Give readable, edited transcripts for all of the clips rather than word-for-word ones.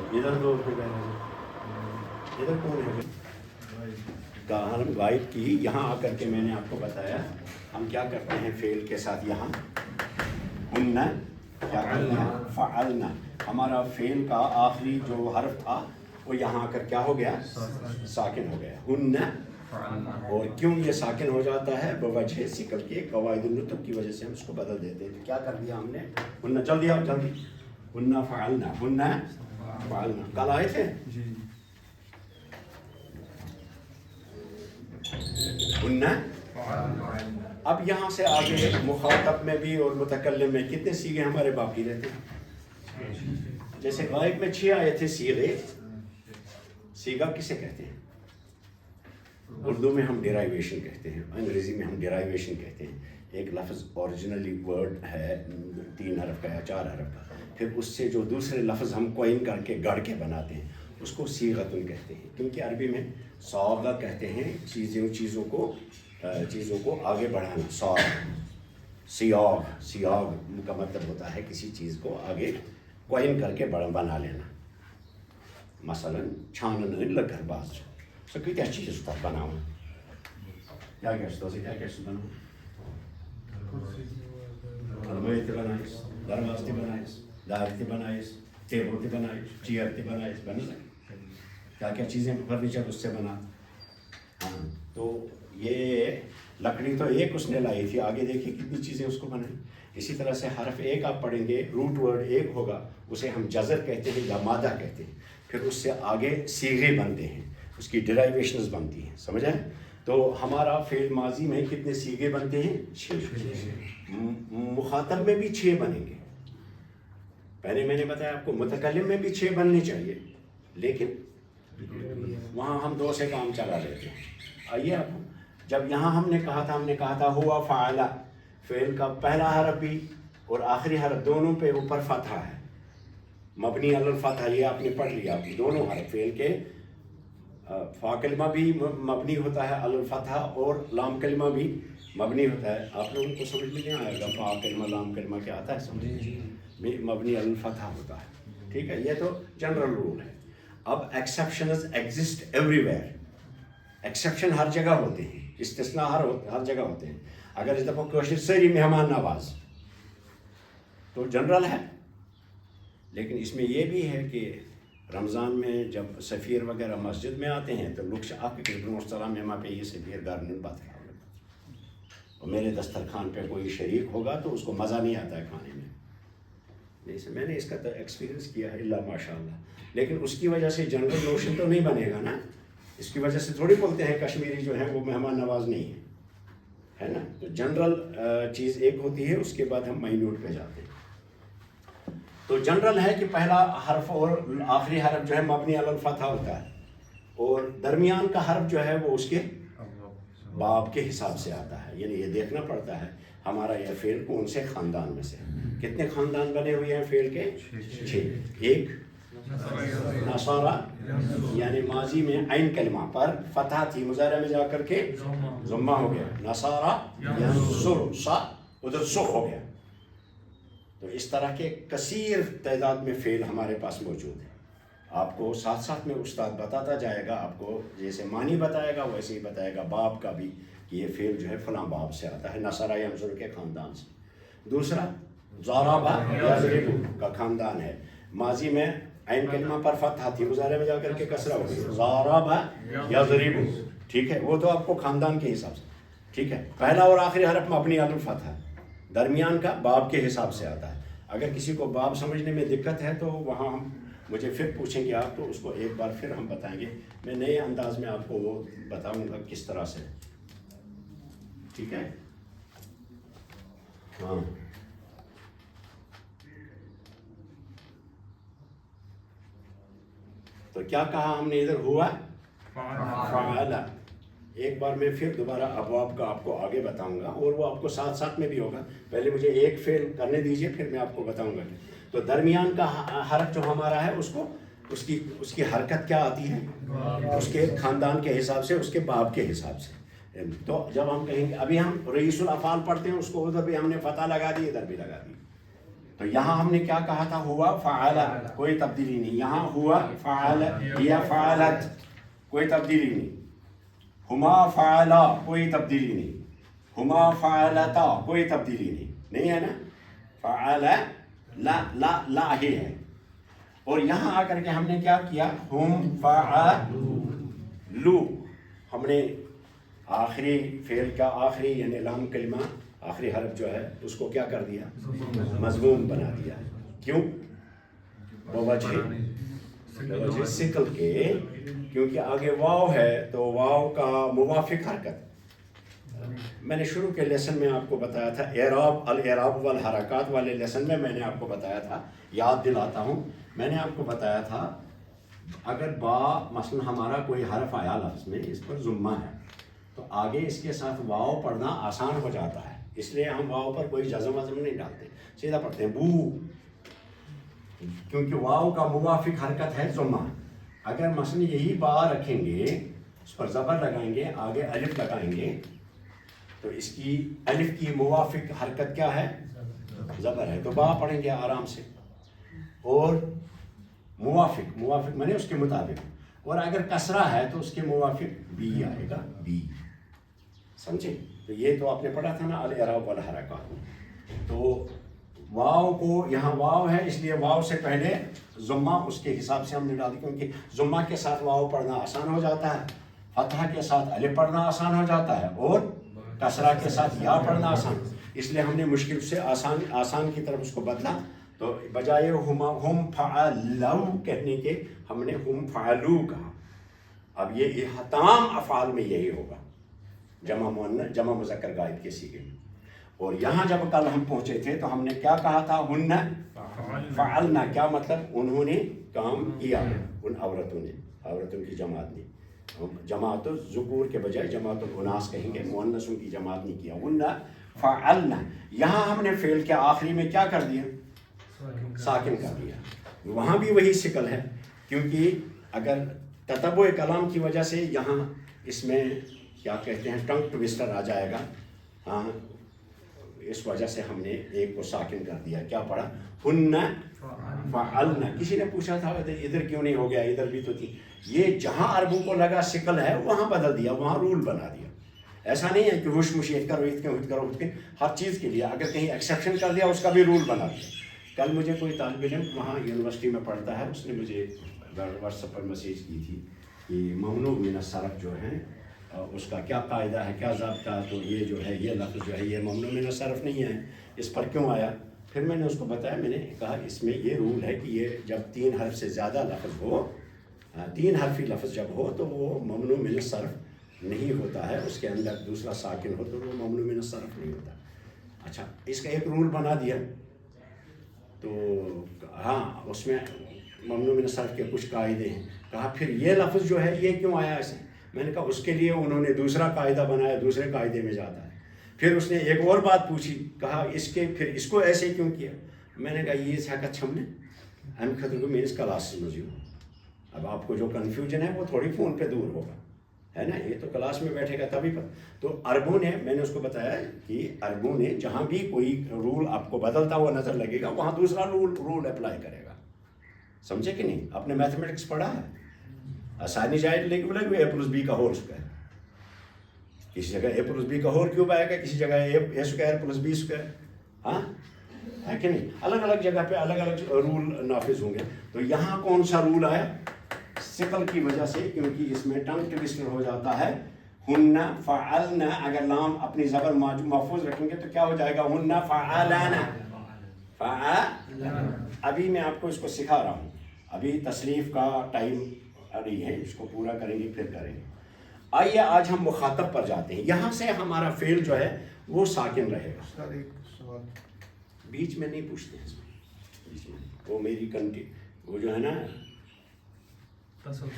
ادھر دو ادھر کون ہے کہاں غائب کی. یہاں آ کر کے میں نے آپ کو بتایا ہم کیا کرتے ہیں فعل کے ساتھ. یہاں ہن کیا کرتے ہیں فعلنا. ہمارا فعل کا آخری جو حرف تھا وہ یہاں آ کر کیا ہو گیا ساکن ہو گیا ہن. اور کیوں یہ ساکن ہو جاتا ہے بوجہ سکل کے قواعد النطق کی وجہ سے ہم اس کو بدل دیتے ہیں. تو کیا کر دیا ہم نے ہن. جلدی آؤ جلدی. ہن فعلنا ہن فعلنا. کل آئے تھے ہن. اب یہاں سے آگے مخاطب میں بھی اور متکلم میں کتنے سیغے ہمارے باقی رہتے ہیں. جیسے غائب میں 6 آئے تھے سیغے. سیغہ کسے کہتے ہیں؟ اردو میں ہم ڈیرائیویشن کہتے ہیں, انگریزی میں ہم ڈیرائیویشن کہتے ہیں. ایک لفظ اوریجنلی ورڈ ہے 3 حرف کا یا 4 حرف کا, پھر اس سے جو دوسرے لفظ ہم کوئن کر کے گڑھ کے بناتے ہیں اس کو صیغتن کہتے ہیں. کیونکہ عربی میں صاغہ کہتے ہیں چیزوں کو آگے بڑھانا. سیاغ کا مطلب ہوتا ہے کسی چیز کو آگے کوئن کر کے بنا لینا. مثلا چھانن لگر باز سو کتیا چیز تک بناؤں. کیا بناؤں الماری تہ بنائیس, دروازہ تہ بنائیس, دار تہ بنائیس, ٹیبل تہ بنائیس, چیئر تہ بنائیس. بن سکتے کیا چیزیں فرنیچر اس سے بنا. ہاں تو یہ لکڑی تو ایک اس نے لائی تھی, آگے دیکھیے کتنی چیزیں اس کو بنائیں. اسی طرح سے حرف ایک آپ پڑھیں گے, روٹ ورڈ ایک ہوگا, اسے ہم جزر کہتے ہیں یا مادہ کہتے ہیں. پھر اس سے آگے صیغے بنتے ہیں, اس کی ڈیرائیویشنز بنتی ہیں. سمجھ آئے؟ تو ہمارا فعل ماضی میں کتنے صیغے بنتے ہیں؟ 6. مخاطب میں بھی 6 بنیں گے. پہلے میں نے بتایا آپ کو متکلم میں بھی 6 بننے چاہیے, لیکن وہاں ہم 2 سے کام چلا لیتے ہیں. آئیے آپ, جب یہاں ہم نے کہا تھا ہوا فعلا, فعل کا پہلا حرف بھی اور آخری حرف دونوں پہ اوپر فتحہ ہے, مبنی علی الفتحہ. یہ آپ نے پڑھ لیا, دونوں حرف فعل کے. فا کلمہ بھی مبنی ہوتا ہے علی الفتحہ اور لام کلمہ بھی مبنی ہوتا ہے. آپ لوگوں کو سمجھ میں نہیں آئے گا فا کلمہ لام کلمہ کیا آتا ہے سمجھ مبنی علی الفتحہ ہوتا ہے. ٹھیک ہے, یہ تو جنرل رول ہے. اب exceptions exist everywhere. Exception ہر جگہ ہوتے ہیں, استثناء ہر جگہ ہوتے ہیں. اگر اس دفعہ کوشش سری مہمان نواز تو جنرل ہے, لیکن اس میں یہ بھی ہے کہ رمضان میں جب سفیر وغیرہ مسجد میں آتے ہیں تو لوگ آپ کے السلام میں پہ یہ سفیر گارنن بات کھا لیں, اور میرے دسترخوان پہ کوئی شریک ہوگا تو اس کو مزہ نہیں آتا ہے کھانے میں. نہیں, میں نے اس کا تو ایکسپیرینس کیا ہے اللہ ماشاء اللہ. لیکن اس کی وجہ سے جنرل نوشن تو نہیں بنے گا نا. اس کی وجہ سے تھوڑی بولتے ہیں کشمیری جو ہے وہ مہمان نواز نہیں ہے نا. تو جنرل چیز ایک ہوتی ہے, اس کے بعد ہم مائنیوٹ پہ جاتے ہیں. تو جنرل ہے کہ پہلا حرف اور آخری حرف جو ہے مبنی علی الفتحہ ہوتا ہے, اور درمیان کا حرف جو ہے وہ اس کے باب کے حساب سے آتا ہے. یعنی یہ دیکھنا پڑتا ہے ہمارا یہ فعل کون سے خاندان میں سے. کتنے خاندان بنے ہوئے ہیں فعل کے؟ 6. ایک نصارہ, یعنی ماضی میں عین کلمہ پر فتح تھی, مضارع میں جا کر کے ضمہ ہو گیا. نصارہ ینصر, سا ادھر سخ ہو گیا. تو اس طرح کے کثیر تعداد میں فعل ہمارے پاس موجود ہے. آپ کو ساتھ ساتھ میں استاد بتاتا جائے گا, آپ کو جیسے معنی بتائے گا ویسے ہی بتائے گا باب کا بھی کہ یہ فعل جو ہے فلاں باب سے آتا ہے, نصارہ ینصر کے خاندان سے. دوسرا ضرب یضرب کا خاندان ہے, ماضی میں عین کلمہ پر فتحہ تھی, مضارع میں جا کر کے کسرہ ہو گئی. ضرب یضرب, ٹھیک ہے, وہ تو آپ کو خاندان کے حساب سے. ٹھیک ہے, پہلا اور آخری حرف مبنی علی الفتحہ, درمیان کا باب کے حساب سے آتا ہے. اگر کسی کو باب سمجھنے میں دقت ہے تو وہاں ہم مجھے پھر پوچھیں گے آپ, تو اس کو ایک بار پھر ہم بتائیں گے. میں نئے انداز میں آپ کو وہ بتاؤں گا کس طرح سے. ٹھیک ہے, ہاں. تو کیا کہا ہم نے ادھر ہوا فعلا. ایک بار میں پھر دوبارہ ابواب کا آپ کو آگے بتاؤں گا, اور وہ آپ کو ساتھ ساتھ میں بھی ہوگا. پہلے مجھے ایک فعل کرنے دیجئے, پھر میں آپ کو بتاؤں گا. تو درمیان کا حرف جو ہمارا ہے اس کو اس کی حرکت کیا آتی ہے, اس کے خاندان کے حساب سے, اس کے باب کے حساب سے. تو جب ہم کہیں گے, ابھی ہم رئیس الافعال پڑھتے ہیں, اس کو ادھر بھی ہم نے فتح لگا دی, ادھر بھی لگا دی. تو یہاں ہم نے کیا کہا تھا؟ ہوا فعل، کوئی تبدیلی نہیں. یہاں ہوا فعل یا فعلت، کوئی تبدیلی نہیں. ہما فعلا، کوئی تبدیلی نہیں. ہما فعلتا، کوئی تبدیلی نہیں ہے نا. فعل لا لا لا ہی ہے. اور یہاں آ کر کے ہم نے کیا کیا؟ ہم فعلو. ہم نے آخری فعل کا آخری یعنی لام کلمہ آخری حرف جو ہے اس کو کیا کر دیا؟ مضموم بنا دیا. کیوں؟ بوجہ ثقل کے، کیونکہ آگے واو ہے تو واو کا موافق حرکت. میں نے شروع کے لیسن میں آپ کو بتایا تھا، اعراب الاعراب والحرکات والے لیسن میں نے آپ کو بتایا تھا، یاد دلاتا ہوں. میں نے آپ کو بتایا تھا اگر با مثلا ہمارا کوئی حرف آیا لفظ میں، اس پر ضمہ ہے تو آگے اس کے ساتھ واو پڑھنا آسان ہو جاتا ہے. اس لیے ہم واو پر کوئی جزم وزم نہیں ڈالتے، سیدھا پڑھتے ہیں بو، کیونکہ واو کا موافق حرکت ہے ضمہ. اگر مثلا یہی با رکھیں گے، اس پر زبر لگائیں گے، آگے الف لگائیں گے، تو اس کی الف کی موافق حرکت کیا ہے؟ زبر ہے. تو با پڑھیں گے آرام سے. اور موافق مانے اس کے مطابق. اور اگر کسرہ ہے تو اس کے موافق بی آئے گا، بی. سمجھے؟ تو یہ تو آپ نے پڑھا تھا نا الاعراب والحرکات. تو واو کو، یہاں واو ہے اس لیے واو سے پہلے ضمہ اس کے حساب سے ہم نے ڈال دی، کیونکہ ضمہ کے ساتھ واو پڑھنا آسان ہو جاتا ہے، فتحہ کے ساتھ الف پڑھنا آسان ہو جاتا ہے، اور کسرہ کے ساتھ یا پڑھنا آسان. اس لیے ہم نے مشکل سے آسان کی طرف اس کو بدلا. تو بجائے ہم فعلو کہنے کے ہم نے ہم فعلو کہا. اب یہ تمام افعال میں یہی ہوگا، جمع مؤنث جمع مذکر غائب کے صیغے میں. اور یہاں جب کل ہم پہنچے تھے تو ہم نے کیا کہا تھا؟ ہن فعلنا. کیا مطلب؟ انہوں نے کام کیا، ان عورتوں نے، عورتوں کی جماعت نے. جماعت الذکور کے بجائے جماعت الاناس کہیں گے، مؤنثوں کی جماعت نہیں کیا. ہن فعلنا. یہاں ہم نے فعل کے آخری میں کیا کر دیا؟ ساکن کر دیا. وہاں بھی وہی شکل ہے، کیونکہ اگر تتبع کلام کی وجہ سے یہاں اس میں کیا کہتے ہیں ٹنگ ٹویسٹر آ جائے گا. ہاں، اس وجہ سے ہم نے ایک کو ساکن کر دیا. کیا پڑھا؟ ہن فعلنا. کسی نے پوچھا تھا ادھر کیوں نہیں ہو گیا، ادھر بھی تو تھی. یہ جہاں عربوں کو لگا شکل ہے وہاں بدل دیا، وہاں رول بنا دیا. ایسا نہیں ہے کہ ہوش مشیت کرو کرو ہر چیز کے لیے اگر کہیں ایکسیپشن کر دیا اس کا بھی رول بنا دیا. کل مجھے کوئی طالب علم وہاں یونیورسٹی میں پڑھتا ہے، اس نے مجھے واٹس ایپ پر میسیج کی تھی کہ ممنوع من الصرف جو ہے اس کا کیا قاعدہ ہے، کیا ضابطہ. تو یہ جو ہے یہ لفظ جو ہے یہ ممنوع من الصرف نہیں ہے، اس پر کیوں آیا؟ پھر میں نے اس کو بتایا، میں نے کہا اس میں یہ رول ہے کہ یہ جب 3 حرف سے زیادہ لفظ ہو، 3 حرفی لفظ جب ہو تو وہ ممنوع من الصرف نہیں ہوتا ہے. اس کے اندر دوسرا ساکن ہو تو وہ ممنوع من الصرف نہیں ہوتا. اچھا، اس کا ایک رول بنا دیا. تو ہاں، اس میں ممنوع من الصرف کے کچھ قاعدے ہیں. کہا پھر یہ لفظ جو ہے یہ کیوں آیا ایسے؟ میں نے کہا اس کے لیے انہوں نے دوسرا قاعدہ بنایا، دوسرے قاعدے میں جاتا ہے. پھر اس نے ایک اور بات پوچھی، کہا پھر اس کو ایسے کیوں کیا؟ میں نے کہا یہ سیکت چھمنے ہم خطر کو میرے کلاس سمجھو. اب آپ کو جو کنفیوژن ہے وہ تھوڑی فون پہ دور ہوگا، ہے نا. یہ تو کلاس میں بیٹھے گا تبھی پر. تو عربوں نے، میں نے اس کو بتایا کہ عربوں نے جہاں بھی کوئی رول آپ کو بدلتا ہوا نظر لگے گا وہاں دوسرا رول اپلائی کرے گا. سمجھے کہ نہیں؟ آپ نے میتھمیٹکس پڑھا ہے، آسانی جائے لگے اے پلس بی کا ہول اسکوائر. کسی جگہ اے پلس بی کا ہول کیوب آئے گا، کسی جگہ اے اسکوائر پلس بی اسکوائر. ہاں، ہے کہ نہیں؟ الگ الگ جگہ پہ الگ الگ رول نافذ ہوں گے. تو یہاں کون سا رول آیا؟ ثقل کی وجہ سے، کیونکہ اس میں ٹنگ ٹویسٹر ہو جاتا ہے. ہن فعلنا، اگر لام اپنی زبر محفوظ رکھیں گے تو کیا ہو جائے گا؟ ہن فعلنا. ابھی میں آپ کو اس کو سکھا رہا ہوں، ابھی تصریف کا ٹائم ابھی ہے، اس کو پورا کریں گے پھر کریں گے. آئیے آج ہم مخاطب پر جاتے ہیں. یہاں سے ہمارا فعل جو ہے وہ ساکن رہے گا. سر ایک سوال بیچ میں نہیں پوچھتے ہیں، بیچ میں وہ میری وہ جو ہے نا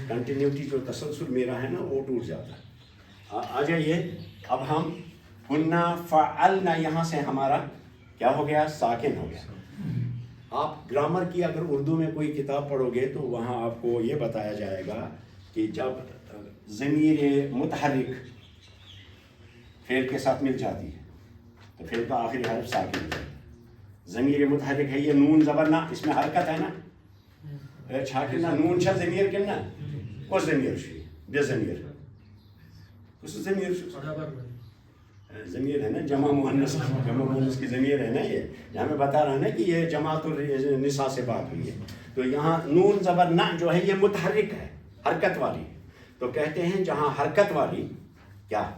کنٹینیوٹی، جو تسلسل میرا ہے نا وہ ٹوٹ جاتا ہے. آ جائیے اب ہم ہننا فعلنا، یہاں سے ہمارا کیا ہو گیا؟ ساکن ہو گیا. آپ گرامر کی اگر اردو میں کوئی کتاب پڑھو گے تو وہاں آپ کو یہ بتایا جائے گا کہ جب ضمیر متحرک فعل کے ساتھ مل جاتی ہے تو فعل کا آخری حرف ساکن ہو جاتا ہے. ضمیر متحرک ہے یہ نون زبر نہ اس میں حرکت ہے نا چھاکنا نون چھا ضمیر کنا کس ضمیر چھ بے ضمیر کس ضمیر ضمیر ہے نا جمع مؤنث کی ضمیر ہے نا یہ یہاں میں بتا رہا نا کہ یہ جماعت النساء سے بات ہوئی ہے تو یہاں نون زبر نہ جو ہے یہ متحرک ہے حرکت والی تو کہتے ہیں جہاں حرکت والی کیا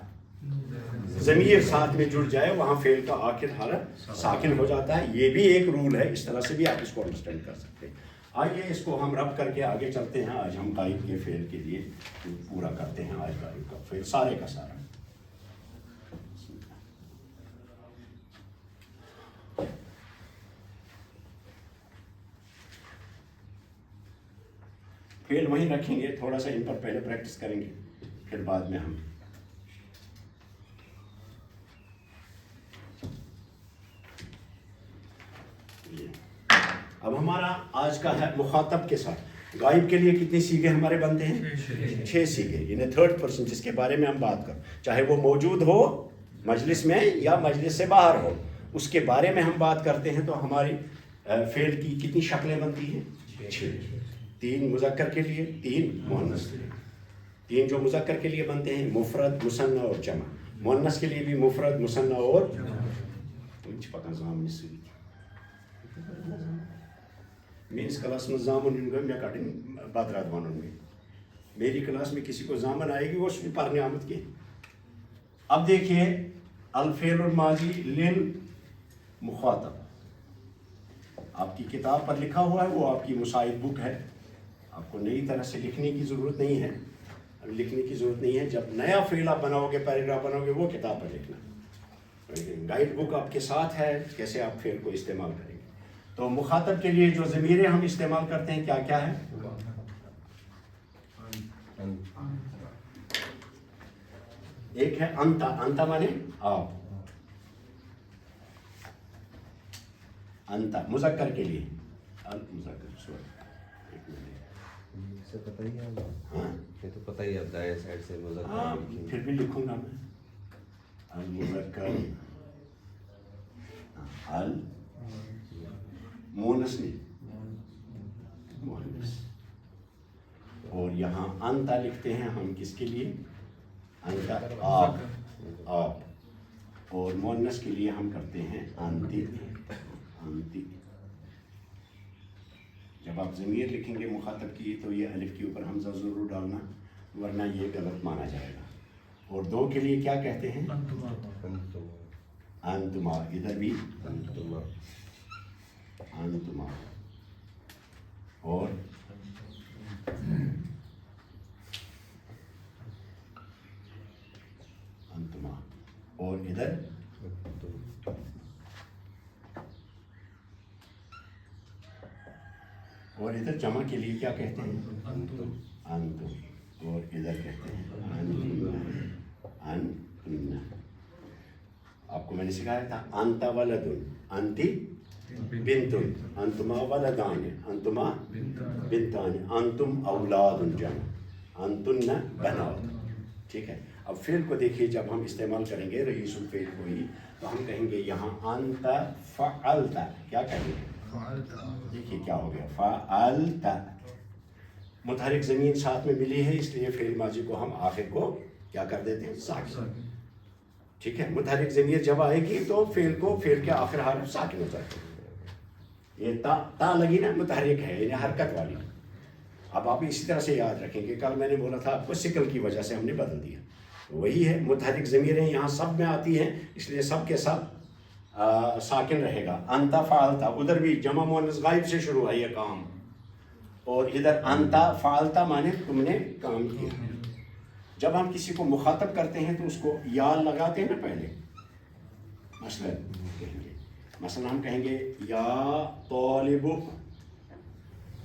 ضمیر ساتھ میں جڑ جائے وہاں فعل کا آخر حرف ساکن ہو جاتا ہے یہ بھی ایک رول ہے اس طرح سے بھی آپ اس کو انڈرسٹینڈ کر سکتے ہیں آئیے اس کو ہم رب کر کے آگے چلتے ہیں آج ہم غائب کے فعل کے لیے پورا کرتے ہیں آج غائب کا فعل سارے کا سارا فعل وہیں رکھیں گے تھوڑا سا ان پر پہلے پریکٹس کریں گے پھر بعد میں ہم اب ہمارا آج کا ہے مخاطب کے ساتھ غائب کے لیے کتنے سیغے ہمارے بنتے ہیں 6 سیغے یعنی تھرڈ پرسن جس کے بارے میں ہم بات کریں چاہے وہ موجود ہو مجلس میں یا مجلس سے باہر ہو اس کے بارے میں ہم بات کرتے ہیں تو ہماری فعل کی کتنی شکلیں بنتی ہیں 6 3 مذکر کے لیے 3 مؤنث کے لیے 3 جو مذکر کے لیے بنتے ہیں مفرد مثنی اور جمع مؤنث کے لیے بھی مفرد مثنی اور میری کلاس میں زامن میں کٹنگ بدرات ون میں میری کلاس میں کسی کو زامن آئے گی وہ پڑھنے آمد کے اب دیکھیے الفعل الماضی للمخاطب آپ کی کتاب پر لکھا ہوا ہے وہ آپ کی مساعد بک ہے آپ کو نئی طرح سے لکھنے کی ضرورت نہیں ہے لکھنے کی ضرورت نہیں ہے جب نیا فعل آپ بناؤ گے پیراگراف بناؤ گے وہ کتاب پر لکھنا گائیڈ بک آپ کے ساتھ ہے کیسے آپ فعل کو استعمال کریں گے تو مخاطب کے لیے جو ضمیریں ہم استعمال کرتے ہیں کیا کیا ہے ایک ہے انتا انتا مانے آپ انتا مذکر کے لیے سے پتہ ہی ہے یہ تو پتہ ہی ہے دائیں سائڈ سے ہاں پھر بھی لکھوں گا میں المذکر مونس نہیں مونس اور یہاں انتا لکھتے ہیں ہم کس کے لیے انتا آپ اور مونس کے لیے ہم کرتے ہیں انتی انتی جب آپ ضمیر لکھیں گے مخاطب کی تو یہ الف کے اوپر حمزہ ضرور ڈالنا ورنہ یہ غلط مانا جائے گا اور 2 کے لیے کیا کہتے ہیں انتما ادھر بھی انتما اور انتما اور ادھر اور ادھر جمع کے لیے کیا کہتے ہیں انتم اور ادھر کہتے ہیں انتن آپ کو میں نے سکھایا تھا انتا ولدن انتی بنتن انتما ولدان انتما بنتان انتم اولاد جمع انتن بنات ٹھیک ہے اب فعل کو دیکھیے جب ہم استعمال کریں گے رئیس الفعل کو ہی تو ہم کہیں گے یہاں انت فعلت کیا کہیں گے دیکھیے کیا ہو گیا فعلت متحرک زمین ساتھ میں ملی ہے اس لیے فعل ماضی کو ہم آخر کو کیا کر دیتے ہیں ساکن ٹھیک ہے متحرک ضمیر جب آئے گی تو فعل کو فعل کے آخر حرف ساکن ہوتا ہے یہ تا لگی نا متحرک ہے یعنی حرکت والی اب آپ اسی طرح سے یاد رکھیں کہ کل میں نے بولا تھا آپ کو سکل کی وجہ سے ہم نے بدل دیا وہی ہے متحرک ضمیریں یہاں سب میں آتی ہیں اس لیے سب کے سب ساکن رہے گا انتا فعلتا ادھر بھی جمع مؤنث غائب سے شروع ہے یہ کام اور ادھر انتا فعلتا مانے تم نے کام کیا جب ہم کسی کو مخاطب کرتے ہیں تو اس کو یا لگاتے ہیں نا پہلے مثلا ہم کہیں گے یا طالب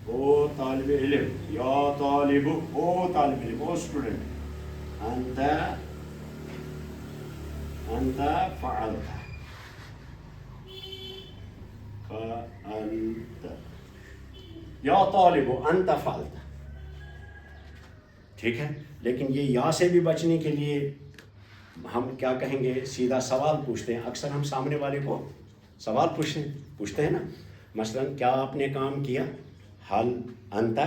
او طالب علم یا طالب او طالب علم او اسٹوڈنٹ انت فعلت فانت یا طالب انت فعلت ٹھیک ہے لیکن یہ یا سے بھی بچنے کے لیے ہم کیا کہیں گے سیدھا سوال پوچھتے ہیں اکثر ہم سامنے والے کو سوال پوچھتے ہیں پوچھتے ہیں نا مثلاً کیا آپ نے کام کیا, حل انت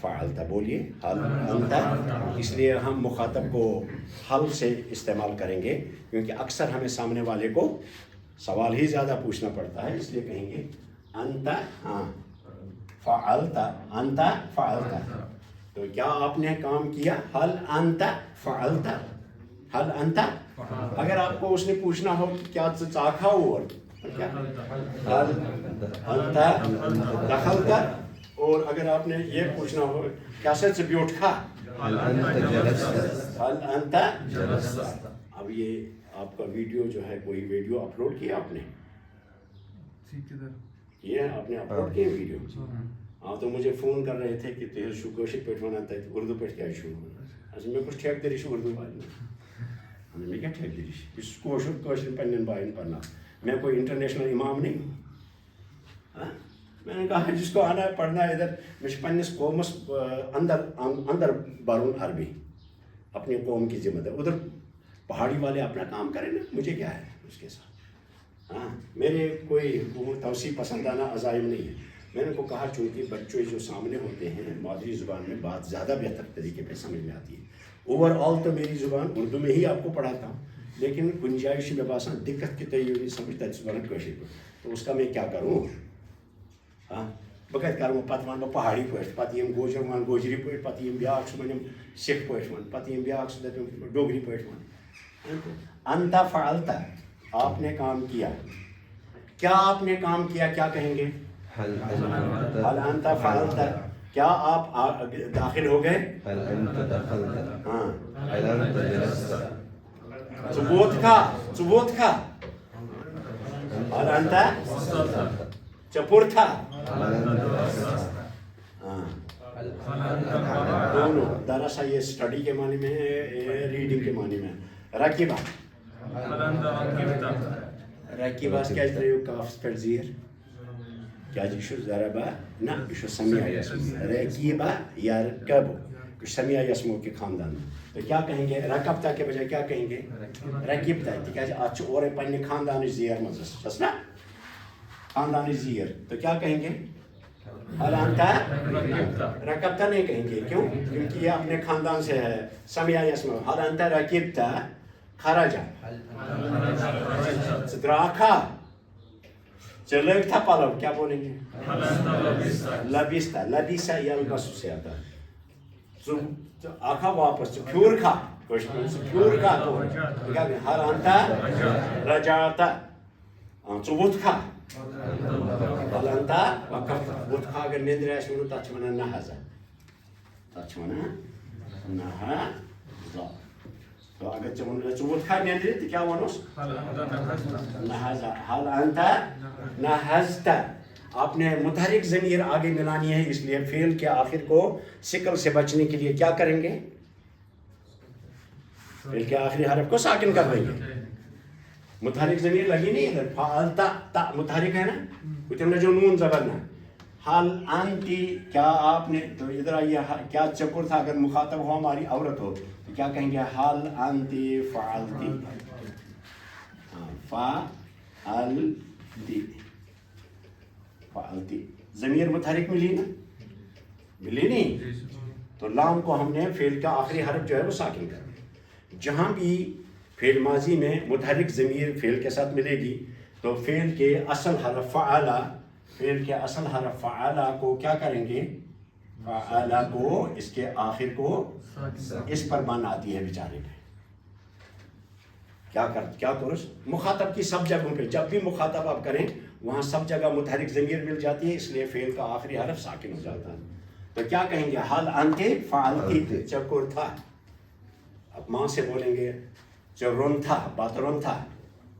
فعلت, بولیے حل انت. اس لیے ہم مخاطب کو حل سے استعمال کریں گے کیونکہ اکثر ہمیں سامنے والے کو سوال ہی زیادہ پوچھنا پڑتا ہے, اس لیے کہیں گے انت فعلت, انت فعلت. تو کیا آپ نے کام کیا, حل انت فعلت, حل انت. اگر آپ کو اس نے پوچھنا ہو کہ کیا چاکھا اور کیا حل انت دخلت, اور اگر آپ نے یہ پوچھنا ہو کیا سچ بیوٹ کھا حل انت جلست. اب یہ آپ کا ویڈیو جو ہے, کوئی ویڈیو اپلوڈ کیا آپ نے, یہ آپ نے اپلوڈ کیا ویڈیو؟ ہاں تو مجھے فون کر رہے تھے کہ تیل شو کوشش پہ ونان تھا اردو پہ کیا شو اچھا میں کچھ ٹھیک دری اردو والے میں کیا ٹھیک دری اس کوشش پنن بائن پڑھنا, میں کوئی انٹرنیشنل امام نہیں ہوں. میں نے کہا جس کو آنا ہے پڑھنا ہے ادھر, میں پنس قومس اندر برون عربی اپنی قوم کی ذمہ دار, ادھر پہاڑی والے اپنا کام کریں نا, مجھے کیا ہے اس کے ساتھ. ہاں میرے کوئی توسیع پسندانہ عزائم نہیں ہے. میں نے کو کہا چونکہ بچوں جو سامنے ہوتے ہیں مادری زبان میں بات زیادہ بہتر طریقے پہ سمجھ میں آتی ہے. اوور آل تو میری زبان اردو میں ہی آپ کو پڑھاتا ہوں, لیکن گنجائش میں باسان دقت کی تو یہ سمجھتا ہے زبان کوشش کو, تو اس کا میں کیا کروں. ہاں بہت کروں پتہ ون بہ پہاڑی پہ, پتہ یم گوجر ون گوجری پہ, پتہ یم بیاکھ ون سکھ پہ ون, پتہ یم بیاکھ دپم ڈوگری پہ ون. انت فعلت, آپ نے کام کیا, کیا آپ نے کام کیا, کیا کہیں گے حل انت فعلت, کیا آپ داخل ہو گئے, حل انت دخلت, ہاں حل انت جلست, ثبوت کا حل انت چپور تھا, ہاں دونوں دراصل یہ اسٹڈی کے معنی میں ہے, ریڈنگ کے معنی میں. رکیبہ رکیبہ کیا ترٛٲیِو کافس پٮ۪ٹھ زیٖر, کیٛازِ یہِ چھُ ضربہ نہ یہِ چھُ سمیع یسمو, رکیبہ یرکب, یہ سمیع یسمو کے خاندان. تو کیا کہیں گے, رکبتا کے بجائے کیا کہیں گے رکیبتا, تِکیٛازِ اَتھ چھُ اورَے پننہِ خاندانٕچ زیر منٛز چھس نا خاندانٕچ زیر. تو کیا کہیں گے حل انت رکبتا نہیں کہیں گے, کیوں, کیونکہ یہ اپنے خاندان سے ہے. سمیع یسمو, حل انت رکبتا خرجا, دراکھا ژےٚ لٲگۍ تھا پلو, کیا بولیں گے لبیستا, لبیسا یلبسو سے آتا ہے. ژٕ آکھا واپس, ژٕ پھیوٗر کھا, کٲشِر پٲٹھۍ ژٕ پھیوٗر کھا تور, کیٛاہ گٔے حل انت رجاتا, ژٕ ووٚتھ کھا, حل انت وقفتا, ووٚتھ کھا اگر نیٚنٛدرِ آسہِ وَنُن تتھ چھِ وَنان نہزا, تتھ چھِ وَنان نہزا. تو اگر ژےٚ ووٚنُن ژٕ ووٚتھ کھا نیٚنٛدرِ تہٕ کیٛاہ وَنوس نہزا, حل انت نہزتا. آپ نے متحرک ضمیر آگے ملانی ہے, اس لیے فعل کے آخر کو سکل سے بچنے کے لیے کیا کریں گے, فعل کے آخری حرف کو ساکن کر دیں گے. متحرک ضمیر لگی نہیں ادھر, فعلتا تا متحرک ہے نا, اتنا جو نون زبر نا. حل انتی, کیا آپ نے, تو ادھر آئیے, کیا چکر تھا, اگر مخاطب ہو ہماری عورت ہو تو کیا کہیں گے حل انتی فعلتی, فعلتی فعلتی. ضمیر متحرک ملی نا, ملی نہیں, تو لام کو ہم نے فعل کا آخری حرف جو ہے وہ ساکن کر دیا. جہاں بھی فعل ماضی میں متحرک ضمیر فعل کے ساتھ ملے گی تو فعل کے اصل حرف فعلا, فعل کے اصل حرف فعلا کو کیا کریں گے, فعلا کو اس کے آخر کو اس پر بن آتی ہے بیچارے پہ. کیا کرس مخاطب کی سب جگہوں پہ, جب بھی مخاطب آپ کریں وہاں سب جگہ متحرک ضمیر مل جاتی ہے, اس لیے فعل کا آخری حرف ساکن ہو جاتا ہے. تو کیا کہیں گے حل انت فعلتی, چکر تھا. اب ماں سے بولیں گے چرون تھا, باترون تھا,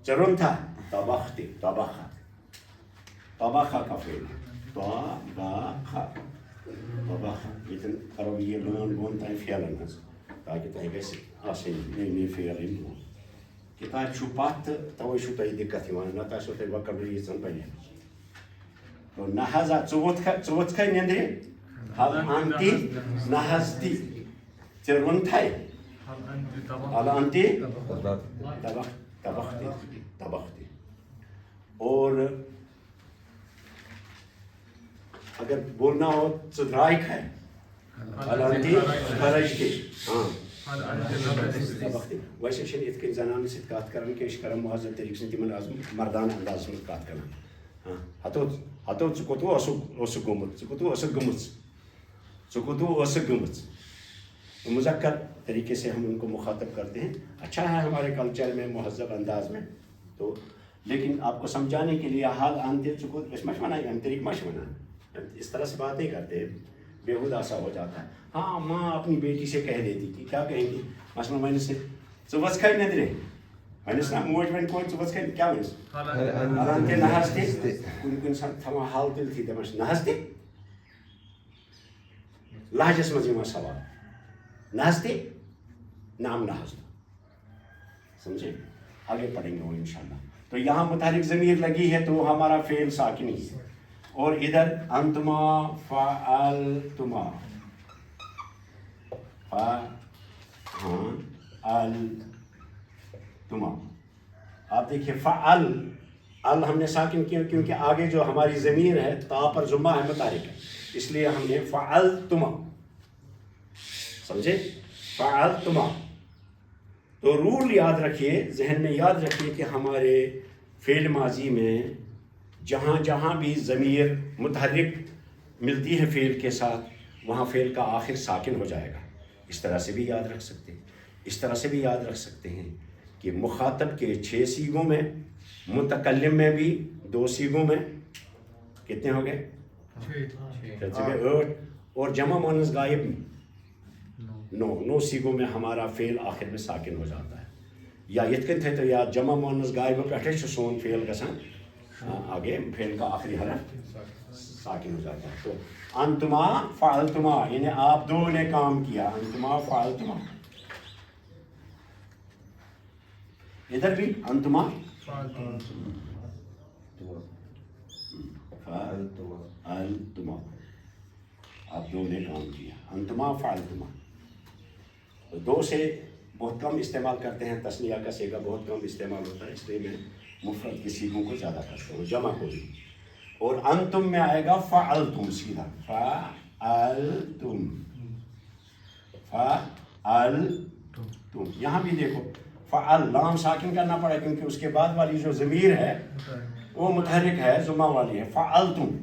چرون تھا, طبختی, طبخا, طبخا کا فعل, طبخا, طبخا. لیکن کرو یہ لون بون تائیں فعلن ہز تاکہ تائیں گژھِ آسٕنۍ نٔے نٔے فعل یِن برونٛہہ. کتاب چھُ پتھ تہٕ توے چھُو تۄہہِ دِقت یِوان, نتہٕ آسیو تۄہہِ وکبلری ییٖژن بنیمٕژ. تو نہزا, ژٕ ووٚتھکھے نیٚنٛدرِ, حل انتی نہزتی, ژےٚ روٚنتھے, حل انتی طبختی, طبختی. اور اگر بولنا ہو ژٕدرٛاے کھَرِ حالانٛکہِ خرجتہِ ویسے چھِنہٕ یِتھ کٔنۍ زنانن سۭتۍ کَتھ کران کینٛہہ، أسۍ چھِ کران مہذب طریٖقہٕ سۭتۍ تِمن آز مردانہٕ اندازس منٛز کَتھ کران. ہتو ژٕ کوٚتوٕ اوسُکھ گوٚمُت، ژٕ کوٚتوٕ ٲسٕکھ گٔمٕژ، ژٕ کوٚتوٕ ٲسٕکھ گٔمٕژ. مذکر طریقے سے ہم ان کو مخاطب کرتے ہیں. اچھا ہے ہمارے کلچر میں مہذب انداز میں، تو لیکن آپ کو سمجھانے کے لیے حال آنتے اس میں ونان ہم طریق مش ونان، اس طرح سے بات نہیں کرتے، بےہودہ سا ہو جاتا ہے. ہاں ماں اپنی بیٹی سے کہہ دیتی کہ کیا کہیں گی، مثلاً ونس ژٕ ؤژھ کھَے نٮ۪درِ، ونس نا موج ون کوٚر ژٕ ؤژھ کھَے، کیٛاہ ونس حالانکہِ نہ حظ تہِ، کُنہِ کُنہِ ساتہٕ تھاوان حال تُلتھی دپان نہ حظ تہِ، لہجس منٛز یِوان سوال نہ حظ تہِ، نام نہ حظ، سمجھے. آگے پڑھیں گے وہ انشاءاللہ. تو یہاں متحرک ضمیر لگی ہے تو ہمارا فعل ساکنی ہے. اور ادھر انتما فعلتما، فعلتما. آپ دیکھیے فعل ال ہم نے ساکن کیا کیونکہ آگے جو ہماری ضمیر ہے تا پر ضمہ ہے متحرک ہے، اس لیے ہم نے فعلتما، سمجھے، فعلتما. تو رول یاد رکھیے، ذہن میں یاد رکھیے کہ ہمارے فعل ماضی میں جہاں جہاں بھی ضمیر متحرک ملتی ہے فعل کے ساتھ وہاں فعل کا آخر ساکن ہو جائے گا. اس طرح سے بھی یاد رکھ سکتے ہیں، اس طرح سے بھی یاد رکھ سکتے ہیں کہ مخاطب کے 6 سیغوں میں، متکلم میں بھی 2 سیغوں میں، کتنے ہو گئے 8، اور جمع مؤنث غائب میں 9 سیغوں میں ہمارا فعل آخر میں ساکن ہو جاتا ہے. یا یت کن تھے تو یا جمع مؤنث غائب پہ سون فعل گژھان آگے فعل کا آخری حرف ساکن ہو جاتا ہے. تو انتما فعلتما یعنی آپ دو نے کام کیا، انتما فعلتما. ادھر بھی انتما فعلتما، آپ دو نے کام کیا، انتما فعلتما. 2 سے بہت کم استعمال کرتے ہیں، تسنیہ کا صیغہ بہت کم استعمال ہوتا ہے، اس لیے میں مفرد کی صیغوں کو زیادہ کرتا ہوں، جمع کو بھی. اور انتم میں آئے گا فعلتم سیدھا، فعلتم فعلتم. یہاں بھی دیکھو فعل لام ساکن کرنا پڑا کیونکہ اس کے بعد والی جو ضمیر ہے وہ متحرک ہے، ضمہ والی ہے، فعلتم.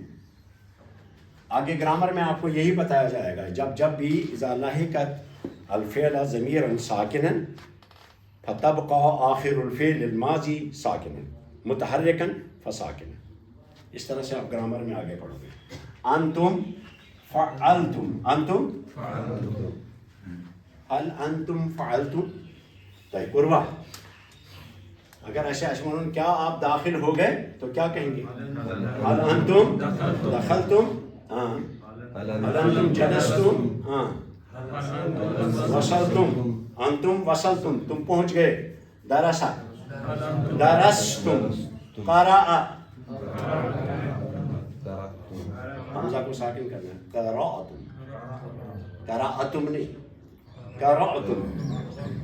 آگے گرامر میں آپ کو یہی بتایا جائے گا، جب بھی اذا لحقت الفعل ضمیرا ساکنا فتبقى آخر الفعل الماضی ساکنا متحرکا فساکنا. اس طرح سے آپ گرامر میں آگے پڑھو گے. انتم فعلتم، انتم هل انتم فعلتم. طيب قربا اگر ایسے اشمون کیا آپ داخل ہو گئے تو کیا کہیں گے، هل انتم دخلتم، هل انتم جلستم، وصلتم، انتم وصلتم تم پہنچ گئے. درسا درستم، قرأ حمزہ کو ساکن کرنا ہے، قرأتم، قرأتم نہیں، قرأتم.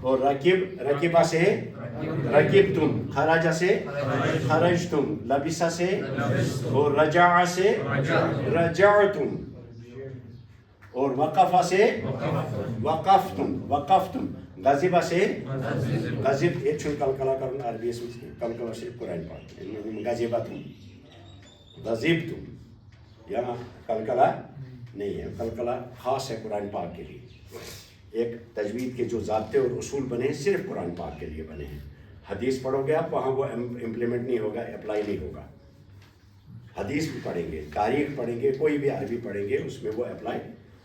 اور رکب رکبہ سے رکبتم، خرج سے خرجتم، لبس سے، اور رجع سے رجعتم، اور وقف سے وقفتم وقفتم، غضب سے غضب. یہ چھن کلکلا کرنا عربی اس میں کلکلا سے قرآن پاک غضبتم غضبتم، یہاں کلکلا نہیں ہے، کلکلا خاص ہے قرآن پاک کے لیے. ایک تجوید کے جو ضابطے اور اصول بنے ہیں صرف قرآن پاک کے لیے بنے ہیں. حدیث پڑھو گے آپ وہاں وہ امپلیمنٹ نہیں ہوگا، اپلائی نہیں ہوگا. حدیث بھی پڑھیں گے، تاریخ پڑھیں گے، کوئی بھی عربی پڑھیں گے اس میں وہ اپلائی،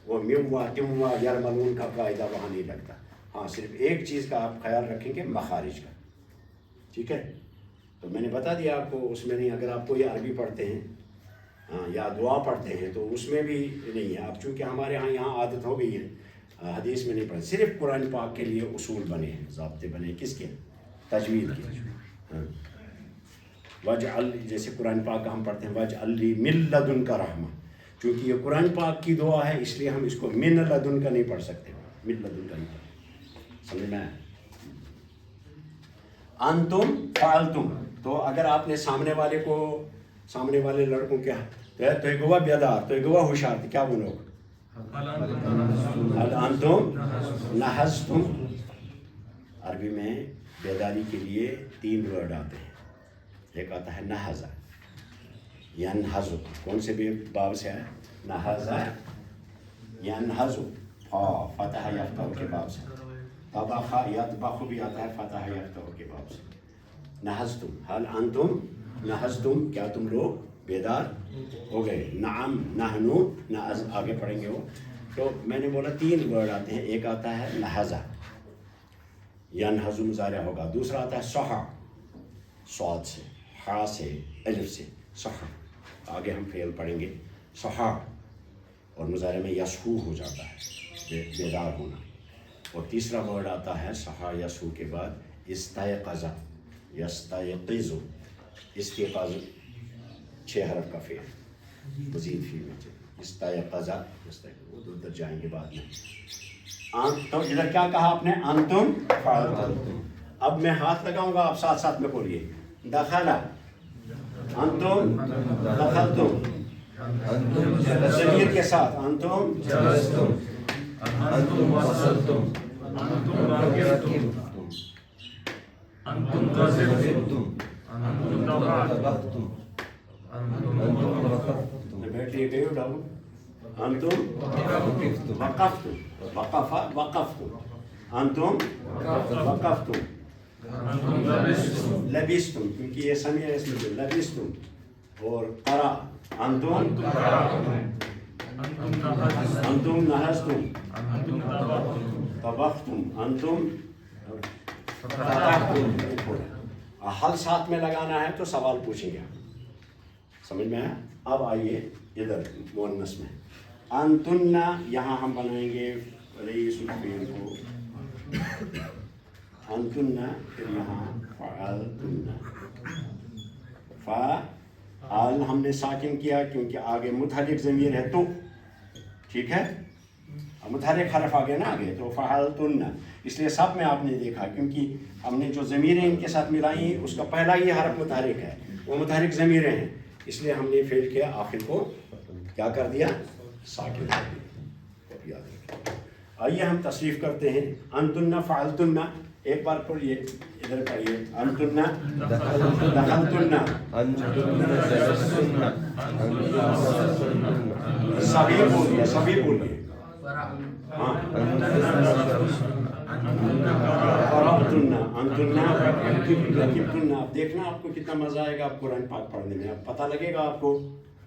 وہ میوا تموا یرملون کا قاعدہ وہاں نہیں لگتا. ہاں صرف ایک چیز کا آپ خیال رکھیں گے، مخارج کا. ٹھیک ہے، تو میں نے بتا دیا آپ کو. اس میں نہیں، اگر آپ کوئی عربی پڑھتے ہیں یا دعا پڑھتے ہیں تو اس میں بھی نہیں ہے. اب چونکہ ہمارے یہاں عادت ہو گئی ہے حدیث میں نہیں پڑھتے، صرف قرآن پاک کے لیے اصول بنے ہیں، ضابطے بنے ہیں. کس کے؟ تجوید کے. وجعل، جیسے قرآن پاک کا ہم پڑھتے ہیں وجعل لی من لدنک رحمہ، چونکہ یہ قرآن پاک کی دعا ہے اس لیے ہم اس کو من لدن کا نہیں پڑھ سکتے، من لدن کا نہیں. سمجھ میں آیا؟ انتم فعلتم. تو اگر آپ نے سامنے والے لڑکوں کے تُہۍ گوٚوا بیدار تُہۍ گوٚوا ہوشیار تہٕ کیٛاہ ووٚنوکھ هل انتم نہزتم عربی میں بیداری کے لیے 3 ورڈ آتے ہیں. ایک آتا ہے نہزہ ینہزو کون سے بھی باب سے ہے نہزہ ینہزو فتح یفتح کے باب سے. طبخ یطبخ بھی آتا ہے فتح یفتح کے باب سے. نہزتم هل انتم نہزتم کیا تم لوگ بیدار ہو گئے. نعم نحنو آگے پڑھیں گے وہ. تو میں نے بولا 3 ورڈ آتے ہیں. ایک آتا ہے نہزہ ینہزو مضارع ہوگا. دوسرا آتا ہے صحا صاد سے ہا سے الف سے صحا. آگے ہم فعل پڑھیں گے صحا اور مضارع میں یسہو ہو جاتا ہے بیدار ہونا. اور تیسرا ورڈ آتا ہے صحا یسہو کے بعد استیقظ یستیقظ. استیقاظ 6 حرف کا فعل مزید فی میں استیقظ وہ ادھر جائیں گے بعد میں. تو ادھر کیا کہا آپ نے انتم فعلتم. اب میں ہاتھ لگاؤں گا آپ ساتھ ساتھ میں بولیے. دخل انتم دخلتم ضمیر کے ساتھ انتم جلستم انتم وصلتم انتم ركبتم انتم غزلتم انتم طبختم انتم ركبتم. بیٹھیے گئے ڈاؤ. انتم وقفتم وقفتم انتم وقفتم لبستم کیونکہ یہ سمیع ہے اس میں لبستم. اور قرأ انتم نہزتم طبختم انتم فتحتم. حل ساتھ میں لگانا ہے تو سوال پوچھیں گے. سمجھ میں آیا. اب آئیے ادھر مؤنث میں انتن. یہاں ہم بنائیں گے رئیس الفعل کو انتن. پھر یہاں فعلتن. فعل ہم نے ساکن کیا کیونکہ آگے متحرک ضمیر ہے تو ٹھیک ہے. متحرک حرف آگے نا آگے تو فعلتن. اس لیے سب میں آپ نے دیکھا کیونکہ ہم نے جو ضمیریں ان کے ساتھ ملائی اس کا پہلا یہ حرف متحرک ہے. وہ متحرک ضمیریں ہیں اس لیے ہم نے فعل کیا آخر کو کیا کر دیا ساکن کر دیا. یاد رکھیں. آئیے ہم تصریف کرتے ہیں. انتن فعلتن. ایک بار پڑھیے ادھر پڑھیے. انتن دخلتن سبھی بولیے سبھی بولیے. ہاں قرأتن انتن ركبتن. آپ دیکھنا آپ کو کتنا مزہ آئے گا آپ قرآن پاک پڑھنے میں. اب پتہ لگے گا آپ کو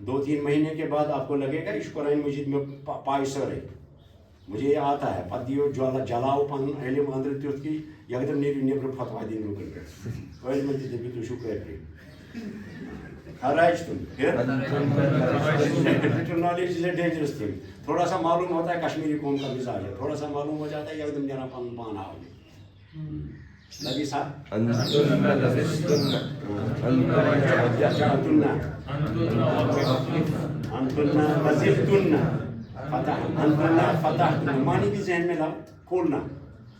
2-3 مہینے کے بعد آپ کو لگے گا اس قرآن مجید میں پائسر ہے. مجھے یہ آتا ہے پتہ یہ جلاؤ پن علم اندر تیوت کی یکدم نیبر فتوا دین لوگن پہ قرآن مجید بھی تو شکر ہے. خراج تم پھر knowledge is a dangerous thing. تھوڑا سا معلوم ہوتا ہے کشمیری قوم کا مزاج ہے. تھوڑا سا معلوم ہو جاتا ہے یکدم جنا پان آؤ لگی صاحب. انتن غزلتن فتحتن. معنی بھی ذہن میں لاؤ. کھولنا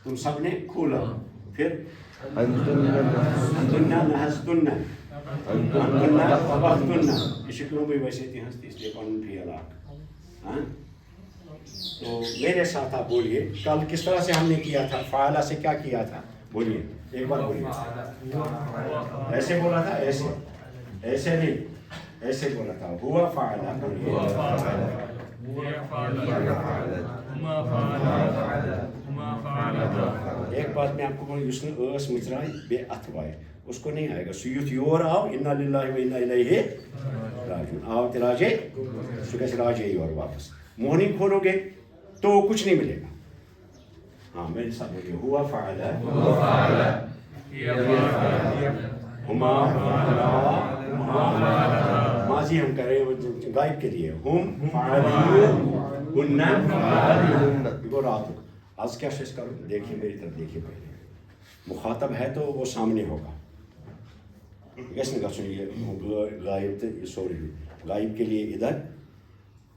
تم سب نے کھولا. پھر انتن نہزتن انتن طبختن. یہ شکلوں میں ویسے تھی ہنستی اس لیے قانون بھی الگ. تو میرے ساتھ آپ بولیے کل کس طرح سے ہم نے کیا تھا. فعلا سے کیا کیا تھا بولیے ایک بار بولیے. ایسے بولا تھا ایسے ایسے نہیں ایسے بولا تھا. ہوا فعلا بولیے. ایک بات میں آپ کو بولوں اس نے ٲس مچرائی بے اتھ وائے اس کو نہیں آئے گا. سُہ یُتھ یور آو اِنّا لِلّٰہِ و اِنّا اِلَیْهِ راجعوٗن. آو تہِ راجے سُہ گژھِ راجے یور واپس. مونی کھولو گے تو کچھ نہیں ملے گا. ہاں میرے ساتھ بولیے. ہوا فعل ہما ماضی ہم کریں غائب کے لیے. ہم فعلوا رات. آج کیا شیش کرو دیکھیے میری طرف دیکھیے. پہلے مخاطب ہے تو وہ سامنے ہوگا. گژھِ نہٕ گژھُن یہ غائب تو یہ سورُے غائب کے لیے ادھر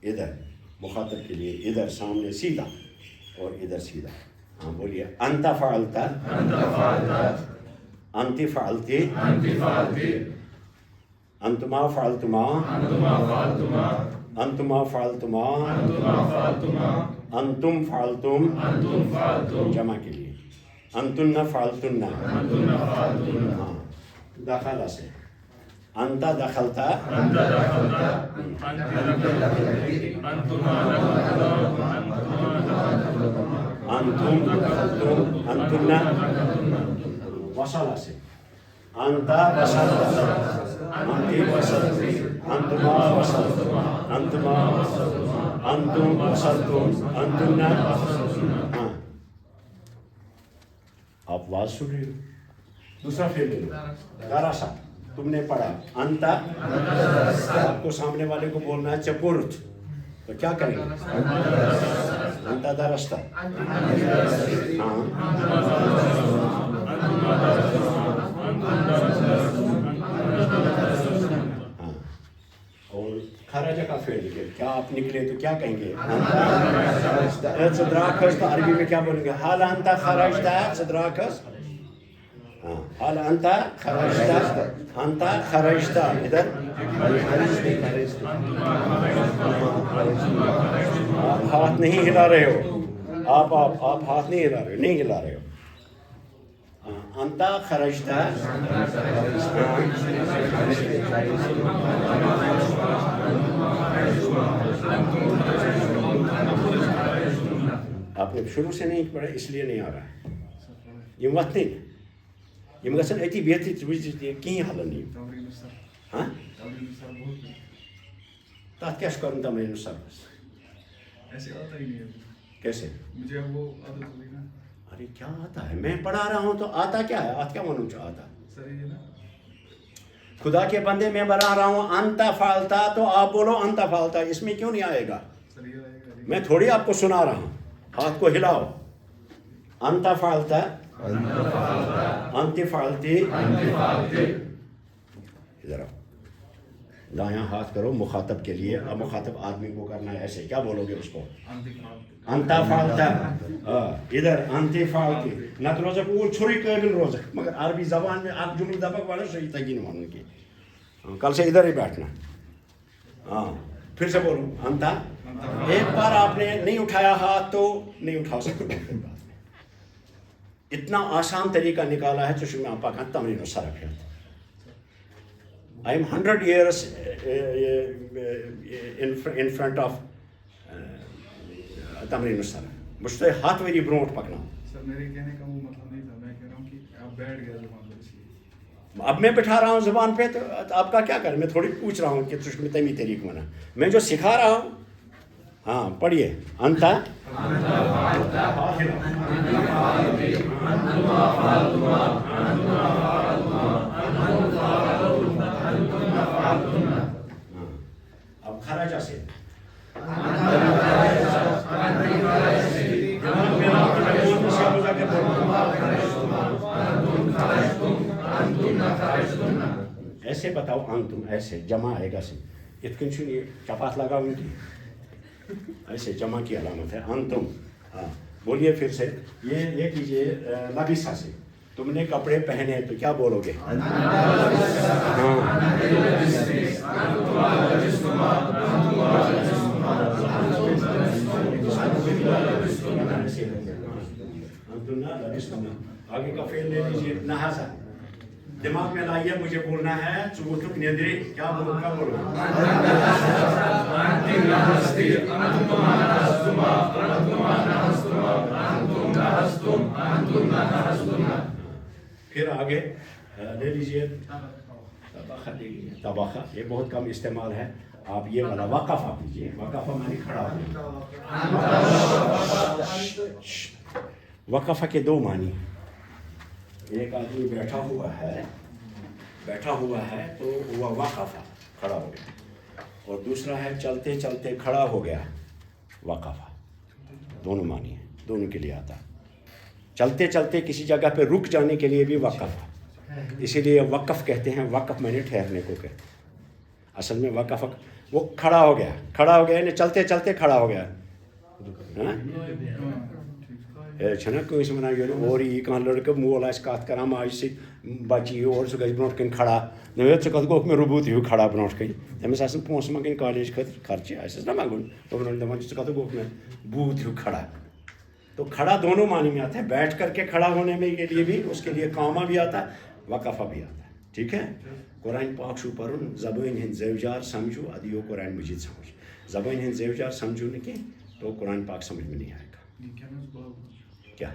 ادھر مخاطب کے لیے ادھر سامنے سیدھا اور ادھر سیدھا. ہاں بولیے. انت فعلت انت فعلتی انتما فعلتما انتما فعلتما انتم فعلتم جمع کے لیے انتن فعلتن ہاں دخل سے انت دخلتا انتم دخلتم انتن وصل سے انت وصلت انتی وصلت انتما وصلتم انتما انتم وصلتم انتن ہاں آپ واز سن رہے ہو دوسرا فعل لے لو درسا تم نے پڑھا انت آپ کو سامنے والے کو بولنا ہے چپورت تو کیا کریں گے انت درستا ہاں اور خراجہ کا فعل کیا آپ نکلے تو کیا کہیں گے صدراکس تو عربی میں کیا بولیں گے حال انت خرجتا صدراکس حال انت خرجتا انت خرجتا ادھر آپ ہاتھ نہیں ہلا رہے ہو آپ ہاتھ نہیں ہلا رہے ہو نہیں ہلا رہے ہو انت خرجتا آپ نے شروع سے نہیں پڑھا اس لیے نہیں آ رہا ہے یہ وقت نہیں یہ گژھن اتی بہتر کہیں حل نہیں ہاں تک کیا کروں تمرین سروس ایسے آتا ہی نہیں ہے کیسے مجھے اب وہ عادت ہو گئی نا ارے کیا آتا ہے میں پڑھا رہا ہوں تو آتا کیا ہے آتا کیا معلوم آتا سر یہ نا خدا کے بندے میں بنا رہا ہوں انت فعلتا تو آپ بولو انت فعلتا اس میں کیوں نہیں آئے گا سر یہ آئے گا میں تھوڑی آپ کو سنا رہا ہوں ہاتھ کو ہلاؤ انت فعلتا انت فعلتی ادھر آؤ دایاں ہاتھ کرو مخاطب کے لیے اب مخاطب آدمی کو کرنا ہے ایسے کیا بولو گے اس کو انت فعلتا ادھر انت فعلتی نہ تو روزک وہ چھوڑی قابل روزک مگر عربی زبان میں آپ جملہ دبک والا صحیح تگین مانن کی کل سے ادھر ہی بیٹھنا ہاں پھر سے بولو انت ایک بار آپ نے نہیں اٹھایا ہاتھ تو نہیں اٹھا سکتے اتنا آسان طریقہ نکالا ہے چشم میں آپ کا تمرین و سرف ہے I am 100 years in front of تمرین السرف مجھ سے ہاتھ ویری برونٹ پکنا سر میرے کہنے کا وہ مطلب نہیں تھا میں کہہ رہا ہوں کہ آپ بیٹھ گیا زبان پر اس لیے اب میں بٹھا رہا ہوں زبان پہ تو آپ کا کیا کریں میں تھوڑی پوچھ رہا ہوں کہ چشم تمی طریق بنا میں جو سکھا رہا ہوں ہاں پڑھیے انتا اب خراجہ سے ایسے بتاؤ انتم ایسے جمع آئے گا سے اتکن چھو یہ چپات لگا ہوئی تھی ایسے جمع کی علامت ہے انتم ہاں بولیے پھر سے یہ کیجئے لبیسہ سے تم نے کپڑے پہنے تو کیا بولو گے آگے کا فعل لے لیجیے نہاسا دماغ میں لائیے مجھے بولنا ہے چوتک نیندری کیا بولو پھر آگے لے لیجیے طبخہ یہ بہت کم استعمال ہے آپ یہ والا وقفہ کیجیے وقفہ میں کھڑا ہوں وقفہ کے دو معنی ایک آدمی بیٹھا ہوا ہے تو وہ وقفہ کھڑا ہو گیا اور دوسرا ہے چلتے چلتے کھڑا ہو گیا وقفہ دونوں معنی ہیں دونوں کے لیے آتا چلتے چلتے کسی جگہ پہ رک جانے کے لیے بھی وقف اسی لیے وقف کہتے ہیں وقف میں نے ٹھہرنے کو کہتے ہیں اصل میں وقف وہ کھڑا ہو گیا یعنی چلتے چلتے کھڑا ہو گیا چھنا کٲنٛسہِ وَنان ییٚلہِ اورٕ یی کانٛہہ لٔڑکہٕ مول آسہِ کَتھ کَران ماجہِ سۭتۍ بَچہِ یی اور سُہ گژھِ برونٛٹھ کَنۍ کھڑا ژٕ کَتھ گوٚکھ مےٚ رُبوٗت ہیوٗ کھڑا برونٛٹھ کَنۍ تٔمِس آسَن پونٛسہٕ منٛگٕنۍ کالیج خٲطرٕ خرچہِ آسٮ۪س نا منٛگُن دَپان ژٕ کَتھ گوٚکھ مےٚ بھوت ہیوٗ کھڑا تو کھڑا دونوں معنی میں آتا ہے بیٹھ کر کے کھڑا ہونے میں کے لیے بھی اس کے لیے کامہ بھی آتا ہے وقفہ بھی آتا ہے ٹھیک ہے قرآن پاک چھُو پَرُن زبٲنۍ ہٕنٛدۍ زیوجار سمجھو ادٕ یِیو قرآن مجید سمجھ زبٲنۍ ہٕنٛدۍ زیوجار سمجھو نہٕ کینٛہہ تو قرآن پاک سمجھ میں نہیں آئے گا کیا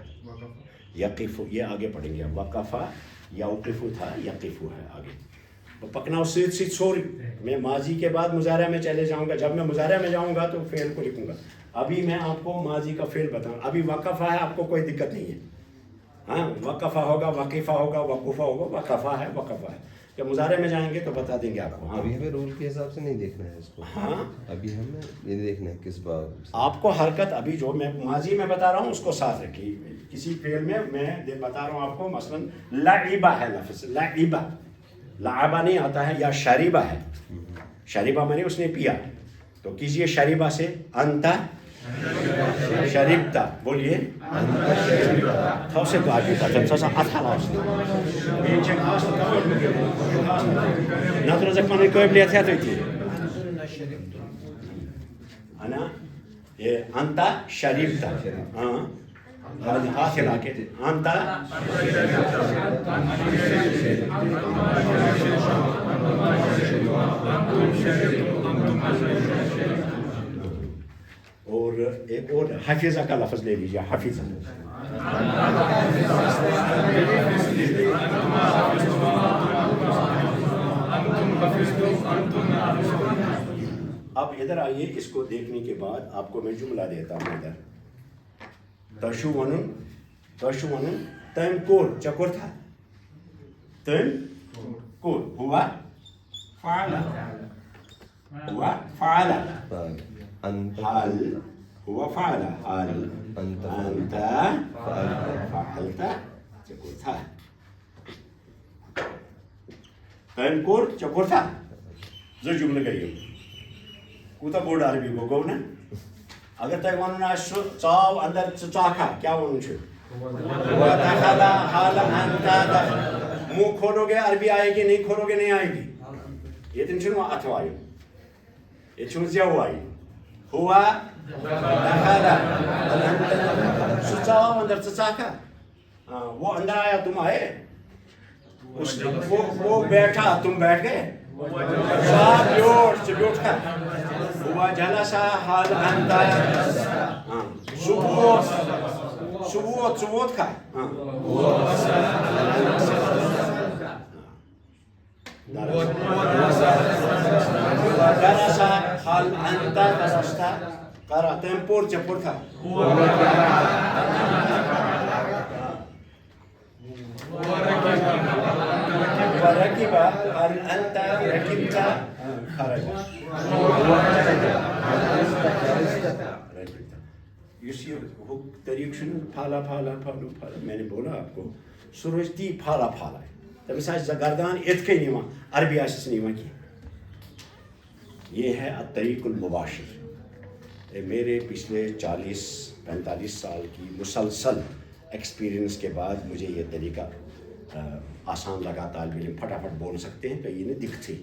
یقیف یہ آگے پڑھیں گے وقفہ یوقف تھا یقیف ہے آگے پکنا اس سے سوری میں ماضی کے بعد مضارع میں چلے جاؤں گا جب میں مضارع میں جاؤں گا تو فعل کو لکھوں گا ابھی میں آپ کو ماضی کا فعل بتاؤں ابھی وقفہ ہے آپ کو کوئی دقت نہیں ہے ہاں وقفہ ہوگا وقیفہ ہوگا وقوفہ ہوگا وقفہ ہے وقفہ ہے جب مضارع میں جائیں گے تو بتا دیں گے آپ کو ابھی ہمیں رول کے حساب سے نہیں دیکھنا ہے اس کو ہاں ابھی ہمیں یہ دیکھنا ہے کس باب آپ کو حرکت ابھی جو میں ماضی میں بتا رہا ہوں اس کو ساتھ رکھیے کسی فعل میں بتا رہا ہوں آپ کو مثلا لعبہ ہے لفظ لعبہ لعبہ نہیں آتا ہے یا شریبہ ہے شریبہ میں نے اس نے پیا تو کیجئے شریبہ سے انتا شریبتا بولیے تھا سے تو آگے تھا سا اتھا لاس بیچ خاص نہ تو زک من قابلیت ہے تو تھی انا یہ انتا شریبتا ہاں ہاتھ ہلا کے انتا اور ایک اور حفیظہ کا لفظ لے لیجیے حفیظہ اب ادھر آئیے اس کو دیکھنے کے بعد آپ کو میں جملہ دیتا ہوں ادھر تشوون تم کور چکور تھا تم کور ہوا فعل ہوا فعل حال هو فعل حال أنت فعلت چکور تھا تم کور چکور تھا زٕ جملہٕ گٔیو کوٗتاہ بوٚڑ عربی گوٚو نا اگر تۄہہِ وَنُن آسہِ سُہ ژاو اندر ژٕ ژاکھا کیٛاہ وَنُن چھُ دخل حال أنت منہ کھولو گے عربی آئے گی نہیں کھولو گے نہیں آئے گی ییٚتٮ۪ن چھُنہٕ وۄنۍ اَتھٕ وایُن ییٚتہِ چھُنہٕ زٮ۪و وایُن ہوا دخل سچاؤ اندر چچاکا وہ اندر آیا تم آئے وہ بیٹھا تم بیٹھ گئے بیوٹ کا ہوا جلسا حال انتا سبوت کا درسا حال انتا درستا قرأ تمپور چپور تھا وركب هل أنت ركبت خرج یہ طریق پھالا پھالا پھالو پھالا میں نے بولا آپ کو سروج تی پھالا پھالا تمس آس گردان اتھ نیوان عربی آسس نیوان کی یہ ہے الطریق المباشر میرے پچھلے 40-45 سال کی مسلسل ایکسپیرئنس کے بعد مجھے یہ طریقہ آسان لگا طالب علم پھٹافٹ بول سکتے ہیں کہیں نہیں دکھتے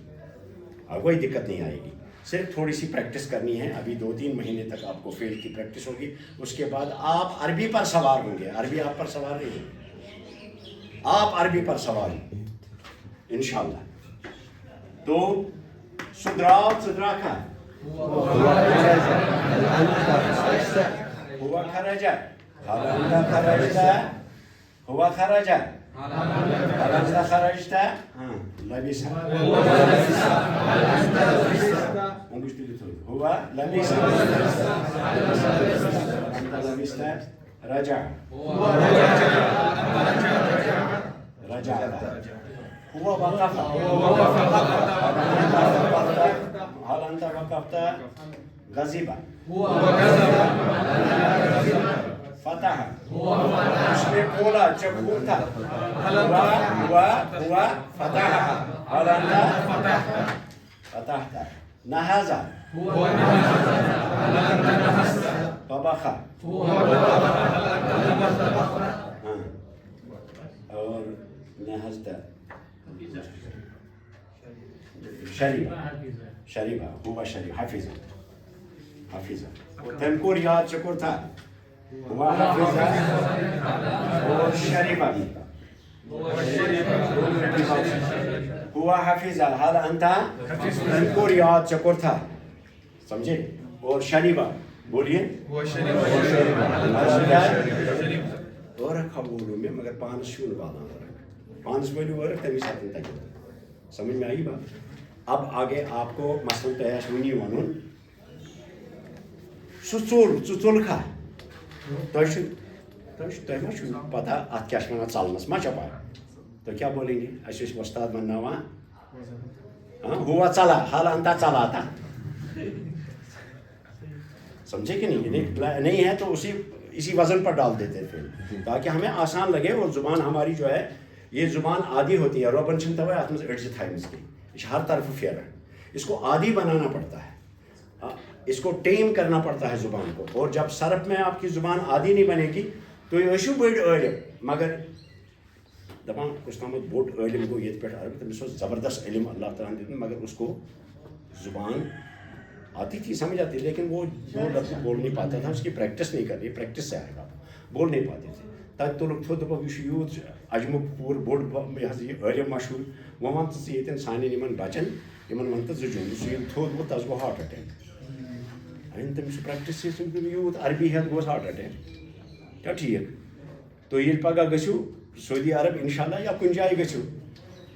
اور کوئی دقت نہیں آئے گی صرف تھوڑی سی پریکٹس کرنی ہے ابھی 2-3 مہینے تک آپ کو فیل کی پریکٹس ہوگی اس کے بعد آپ عربی پر سوار ہوں گے عربی آپ پر سوار نہیں ہے آپ عربی پر سوار ہیں انشاءاللہ تو سدراو صدراکا ہوا خرجا حالا خرجتا ہوا خرجا حالا خرجتا لبسا هو لبس أنت لبست رجع هو وقف هل أنت وقفت غضب فتح اس نے کھولا جب کھولتا هو فتح هل أنت فتحت نهز بابا خا ہاں اور نہزدہ شریفہ ہوا شریف حافظہ تمکور یاد شکر تھا ہوا حافظہ اور شریفہ ہوا حافظہ حال انتا تمکور یاد شکر تھا سمجھے اور شریفہ بولیے اور رکھا بولو میں مگر پانس شون والا پانس بولو اور تمی ساتھ تک سمجھ میں آئی بات اب آگے آپ کو مثلا تیاش ونی ونون ژول کھا تۄہہِ ما چھُو پتہ اَتھ کیٛاہ چھِ وَنان ژَلنَس ما چھا پاے تو کیا بولیں گے اَسہِ ٲسۍ وۄستاد وَنناوان ہوا ژلا حال انتا ژلاتا سمجھے کہ نہیں ہے تو اسی وزن پر ڈال دیتے تھے تاکہ ہمیں آسان لگے اور زبان ہماری جو ہے یہ زبان عادی ہوتی ہے ربن چھن تھوڑا اتنا اڑجہ تھائمس کی ہر طرف پھیرا اس کو عادی بنانا پڑتا ہے اس کو ٹیم کرنا پڑتا ہے زبان کو اور جب صرف میں آپ کی زبان عادی نہیں بنے گی تو یہ ٲسِو بٔڑۍ عٲلِم مگر دپان کُس تامَتھ بوٚڑ عٲلِم گوٚو ییٚتہِ پٮ۪ٹھ تٔمِس اوس زبردست علم اللہ تعالیٰ نے دیُتمُت مگر اس کو زبان آتی تھی سمجھ آتی لیکن وہ لفظ بول نہیں پاتا تھا اس کی پریکٹس نہیں کرنی پریکٹس سے آئے گا بول نہیں پاتے تھے تَتہِ تُلُکھ تھوٚد دوٚپُکھ یہِ چھُ یوٗت اجمُک پوٗرٕ بوٚڑ یہِ حظ یہِ عٲلِم مشہوٗر وۄنۍ وَن تہٕ ژٕ ییٚتٮ۪ن سانٮ۪ن یِمن بَچن یِمن وَن تہٕ زٕ جملہٕ سُہ ییٚلہِ تھوٚد ووٚتھ تَس گوٚو ہارٹ اَٹیک تٔمِس چھُ پریکٹس یوٗت عربی ہٮ۪تھ گوس ہارٹ اَٹیک کیٛاہ ٹھیٖک تو ییٚلہِ پگاہ گٔژھِو سعودی عرب انشاء اللہ یا کُنہِ جایہِ گٔژھِو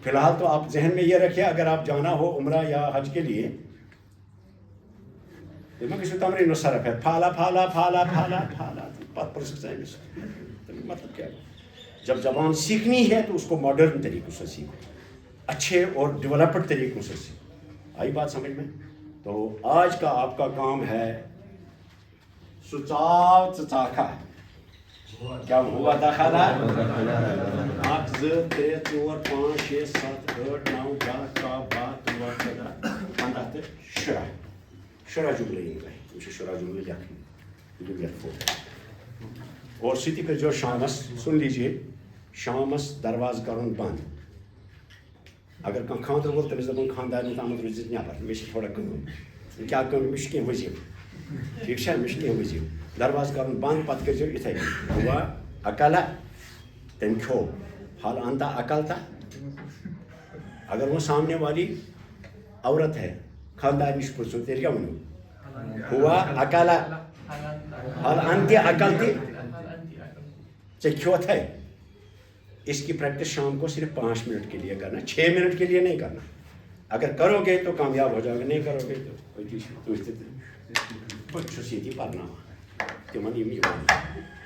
فی الحال تو آپ ذہن میں یہ رکھیے اگر آپ جانا ہو عمرہ یا حج کے لیے گژھِو تمریٖنو صرف ہٮ۪تھ پھالا پھالا پھالا پھالا پھالا پتہٕ پرٛژھُکھ ژٕ أمِس مطلب کیا جب زبان سیکھنی ہے تو اس کو ماڈرن طریقوں سے سیکھو اچھے اور ڈیولپڈ طریقوں سے سیکھو آئی بات سمجھ میں تو آج کا آپ کا کام ہے سُژاو ژٕ ژاکھا کیا ہوا داخلہ 1 2 3 4 5 6 7 8 9 10 12 13 14 15 شُراہ جملے یہ شُراہ جملے لکھیں اور سِتی کر جو شامس سن لیجیے شامس دروازٕ کرُن بنٛد اگر کانٛہہ خانٛدر وول تٔمِس دَپُن خانٛدارنہِ تامَتھ روٗزِ نٮ۪بر مےٚ چھِ تھوڑا کٲم کیٛاہ کٲم مےٚ چھُ کینٛہہ ؤزیٖفہٕ ٹھیٖک چھا مےٚ چھُ کینٛہہ ؤزیٖفہٕ دروازٕ کرُن بنٛد پتہٕ کٔرۍزیو یِتھَے کٔنۍ ہوا عقلا تٔمۍ کھیوٚو حال انتا عقلتا اگر وہ سامنے والی عورت ہے خاندار نش پرژھو تیٚلہِ کیٛاہ وَنو ہوا عقلا حال انتہِ عقل تہِ ژےٚ کھیوٚتھے اس کی پریکٹس شام کو صرف 5 منٹ کے لیے کرنا 6 منٹ کے لیے نہیں کرنا اگر کرو گے تو کامیاب ہو جاؤ گے نہیں کرو گے تو بہٕ چھُس ییٚتی پرناوان تِمن یِم